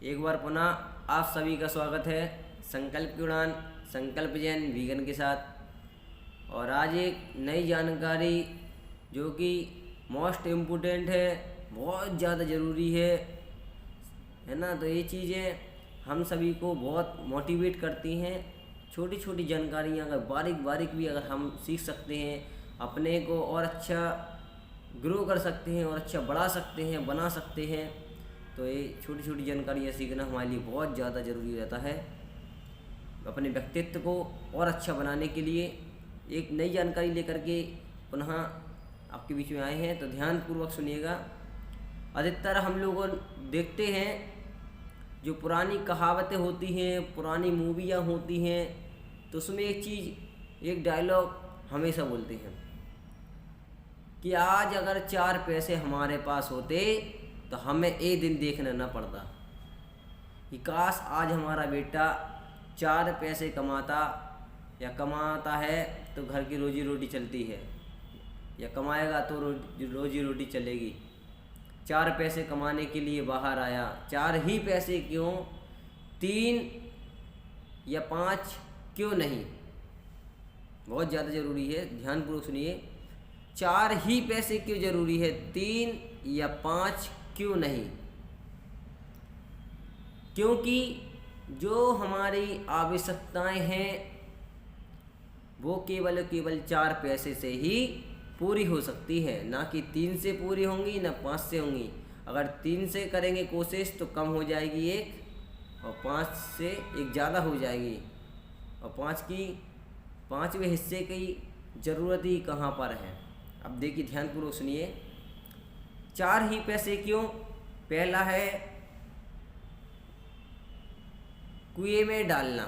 एक बार पुनः आप सभी का स्वागत है संकल्प की उड़ान संकल्प जैन वीगन के साथ। और आज एक नई जानकारी जो कि मोस्ट इम्पोर्टेंट है, बहुत ज़्यादा ज़रूरी है ना। तो ये चीज़ें हम सभी को बहुत मोटिवेट करती हैं। छोटी छोटी जानकारियाँ अगर बारीक बारीक भी अगर हम सीख सकते हैं, अपने को और अच्छा ग्रो कर सकते हैं और अच्छा बढ़ा सकते हैं, बना सकते हैं। तो ये छोटी छोटी जानकारियाँ सीखना हमारे लिए बहुत ज़्यादा ज़रूरी रहता है। अपने व्यक्तित्व को और अच्छा बनाने के लिए एक नई जानकारी लेकर के पुनः आपके बीच में आए हैं, तो ध्यानपूर्वक सुनिएगा। अधिकतर हम लोग देखते हैं जो पुरानी कहावतें होती हैं, पुरानी मूवियाँ होती हैं, तो उसमें एक चीज़, एक डायलॉग हमेशा बोलते हैं कि आज अगर 4 पैसे हमारे पास होते तो हमें ये दिन देखना न पड़ता। कि काश आज हमारा बेटा 4 पैसे कमाता या कमाता है तो घर की रोजी रोटी चलती है, या कमाएगा तो रोजी रोटी चलेगी। 4 पैसे कमाने के लिए बाहर आया, 4 ही पैसे क्यों, 3 या 5 क्यों नहीं। बहुत ज़्यादा ज़रूरी है, ध्यानपूर्वक सुनिए। 4 ही पैसे क्यों ज़रूरी है, 3 या 5 क्यों नहीं। क्योंकि जो हमारी आवश्यकताएं हैं वो केवल 4 पैसे से ही पूरी हो सकती है, ना कि 3 से पूरी होंगी, ना 5 से होंगी। अगर 3 से करेंगे कोशिश तो कम हो जाएगी 1, और 5 से 1 ज़्यादा हो जाएगी, और 5वें हिस्से की ज़रूरत ही कहाँ पर है। अब देखिए, ध्यानपूर्वक सुनिए। 4 ही पैसे क्यों। पहला है कुएं में डालना,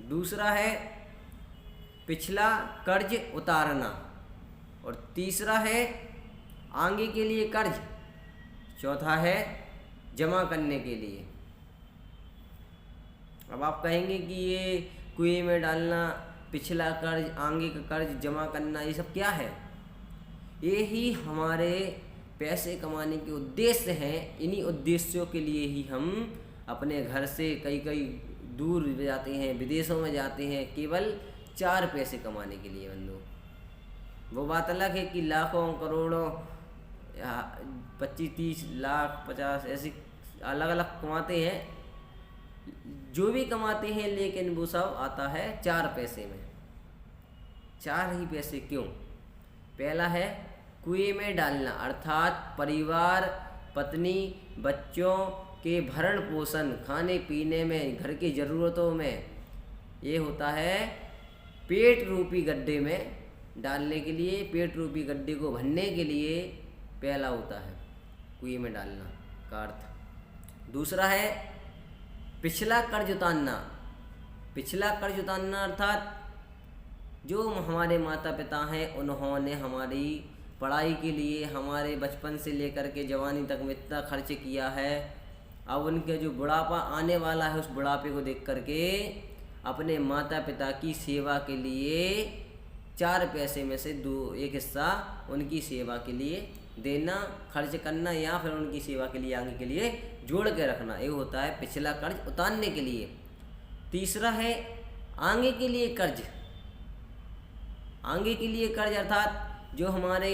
दूसरा है पिछला कर्ज उतारना, और तीसरा है आगे के लिए कर्ज, चौथा है जमा करने के लिए। अब आप कहेंगे कि ये कुएं में डालना, पिछला कर्ज, आगे का कर्ज, जमा करना, ये सब क्या है। ये ही हमारे पैसे कमाने के उद्देश्य हैं। इन्हीं उद्देश्यों के लिए ही हम अपने घर से कई दूर जाते हैं, विदेशों में जाते हैं, केवल 4 पैसे कमाने के लिए। बंधु, वो बात अलग है कि लाखों करोड़ों 25-30 लाख 50 ऐसे अलग अलग कमाते हैं, जो भी कमाते हैं, लेकिन वो सब आता है 4 पैसे में। 4 ही पैसे क्यों। पहला है कुएं में डालना, अर्थात परिवार, पत्नी, बच्चों के भरण पोषण, खाने पीने में, घर की ज़रूरतों में, ये होता है पेट रूपी गड्ढे में डालने के लिए, पेट रूपी गड्ढे को भरने के लिए पहला होता है कुएं में डालना का अर्थ। दूसरा है पिछला कर्ज उतारना। पिछला कर्ज उतारना अर्थात जो हमारे माता पिता हैं, उन्होंने हमारी पढ़ाई के लिए हमारे बचपन से लेकर के जवानी तक में इतना खर्च किया है। अब उनके जो बुढ़ापा आने वाला है, उस बुढ़ापे को देख करके अपने माता पिता की सेवा के लिए 4 पैसे में से 1 हिस्सा उनकी सेवा के लिए देना, खर्च करना, या फिर उनकी सेवा के लिए आगे के लिए जोड़ के रखना। ये होता है पिछला कर्ज उतारने के लिए। तीसरा है आगे के लिए कर्ज। आगे के लिए कर्ज अर्थात जो हमारे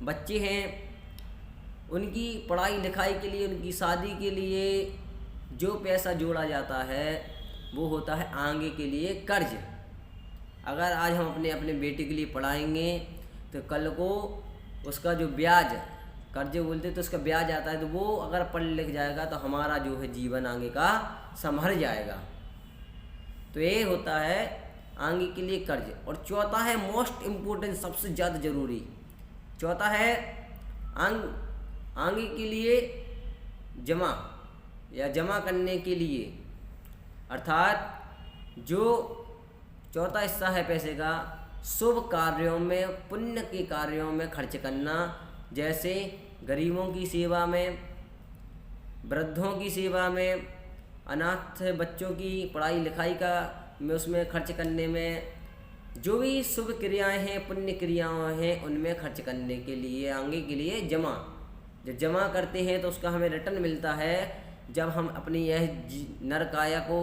बच्चे हैं, उनकी पढ़ाई लिखाई के लिए, उनकी शादी के लिए जो पैसा जोड़ा जाता है वो होता है आगे के लिए कर्ज। अगर आज हम अपने बेटे के लिए पढ़ाएंगे तो कल को उसका जो ब्याज, कर्ज बोलते तो उसका ब्याज आता है, तो वो अगर पढ़ लिख जाएगा तो हमारा जो है जीवन आगे का संभल जाएगा। तो ये होता है आगे के लिए कर्ज। और चौथा है मोस्ट इम्पोर्टेंट, सबसे ज़्यादा ज़रूरी, चौथा है आगे के लिए जमा, या जमा करने के लिए, अर्थात जो चौथा हिस्सा है पैसे का, शुभ कार्यों में, पुण्य के कार्यों में खर्च करना। जैसे गरीबों की सेवा में, वृद्धों की सेवा में, अनाथ बच्चों की पढ़ाई लिखाई का में, उसमें खर्च करने में, जो भी शुभ क्रियाएं हैं, पुण्य क्रियाएं हैं, उनमें खर्च करने के लिए, आगे के लिए जमा। जब जमा करते हैं तो उसका हमें रिटर्न मिलता है जब हम अपनी यह नर काया को,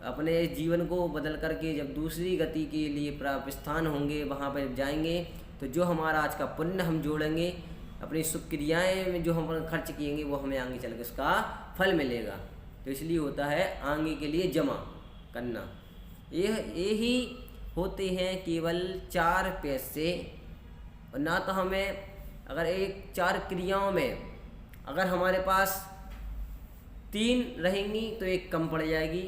अपने जीवन को बदल करके जब दूसरी गति के लिए प्रस्थान होंगे, वहाँ पर जाएंगे, तो जो हमारा आज का पुण्य हम जोड़ेंगे, अपनी शुभ क्रियाएँ में जो हम खर्च किएंगे, वो हमें आगे चल के उसका फल मिलेगा। तो इसलिए होता है आगे के लिए जमा करना। यही होते हैं केवल 4 पैसे। और ना तो हमें अगर 4 क्रियाओं में अगर हमारे पास 3 रहेंगी तो 1 कम पड़ जाएगी,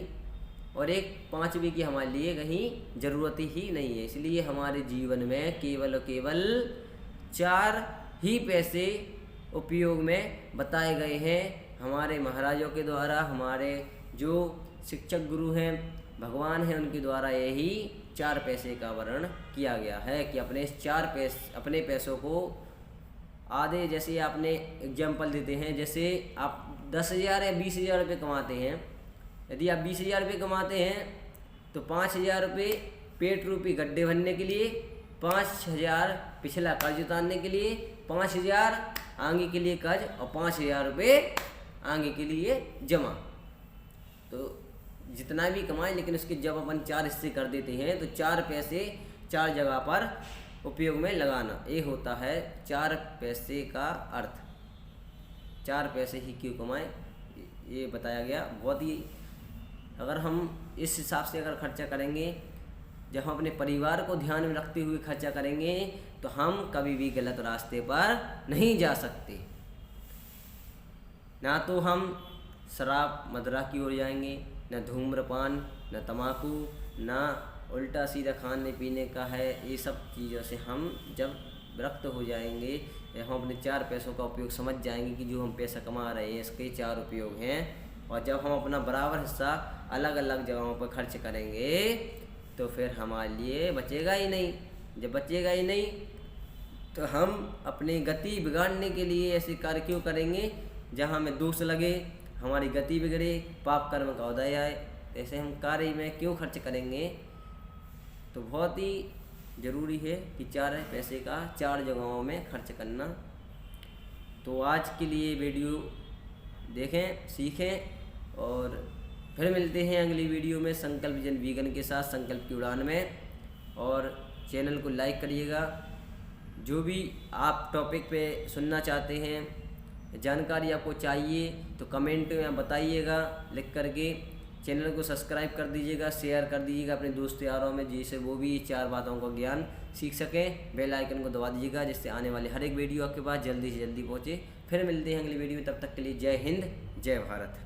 और 1 5वीं की हमारे लिए कहीं ज़रूरत ही नहीं है। इसलिए हमारे जीवन में केवल और केवल 4 ही पैसे उपयोग में बताए गए हैं हमारे महाराजों के द्वारा, हमारे जो शिक्षक गुरु हैं, भगवान हैं, उनके द्वारा यही 4 पैसे का वर्णन किया गया है कि अपने पैसों को आधे, जैसे आपने एग्जाम्पल देते हैं, जैसे आप 10,000 या 20,000 रुपये कमाते हैं। यदि आप 20,000 रुपये कमाते हैं तो 5,000 रुपये पेट रूपी गड्ढे भरने के लिए, 5,000 पिछला कर्ज उतारने के लिए, 5,000 आगे के लिए कर्ज, और 5,000 रुपये आगे के लिए जमा। तो जितना भी कमाएं, लेकिन उसके जब अपन 4 हिस्से कर देते हैं तो 4 पैसे 4 जगह पर उपयोग में लगाना, ये होता है 4 पैसे का अर्थ। 4 पैसे ही क्यों कमाएं, ये बताया गया। बहुत ही, अगर हम इस हिसाब से अगर खर्चा करेंगे, जब हम अपने परिवार को ध्यान में रखते हुए खर्चा करेंगे, तो हम कभी भी गलत रास्ते पर नहीं जा सकते। ना तो हम शराब मदिरा की ओर जाएंगे, न धूम्रपान, न तम्बाकू, ना उल्टा सीधा खाने पीने का है। ये सब चीज़ों से हम जब विरक्त हो जाएंगे, हम अपने 4 पैसों का उपयोग समझ जाएंगे कि जो हम पैसा कमा रहे हैं इसके 4 उपयोग हैं, और जब हम अपना बराबर हिस्सा अलग अलग जगहों पर खर्च करेंगे तो फिर हमारे लिए बचेगा ही नहीं। जब बचेगा ही नहीं तो हम अपनी गति बिगाड़ने के लिए ऐसे कार्य क्यों करेंगे जहाँ हमें दोष लगे, हमारी गति बिगड़े, पाप कर्म का उदय आए। ऐसे हम कार्य में क्यों खर्च करेंगे। तो बहुत ही ज़रूरी है कि 4 पैसे का 4 जगहों में खर्च करना। तो आज के लिए वीडियो देखें, सीखें, और फिर मिलते हैं अगली वीडियो में संकल्प जन वीगन के साथ, संकल्प की उड़ान में। और चैनल को लाइक करिएगा। जो भी आप टॉपिक पे सुनना चाहते हैं, जानकारी आपको चाहिए, तो कमेंट में बताइएगा लिख करके। चैनल को सब्सक्राइब कर दीजिएगा, शेयर कर दीजिएगा अपने दोस्त यारों में, जिससे वो भी 4 बातों का ज्ञान सीख सकें। बेल आइकन को दबा दीजिएगा, जिससे आने वाले हर एक वीडियो आपके पास जल्दी से जल्दी पहुँचे। फिर मिलते हैं अगली वीडियो में, तब तक के लिए जय हिंद, जय भारत।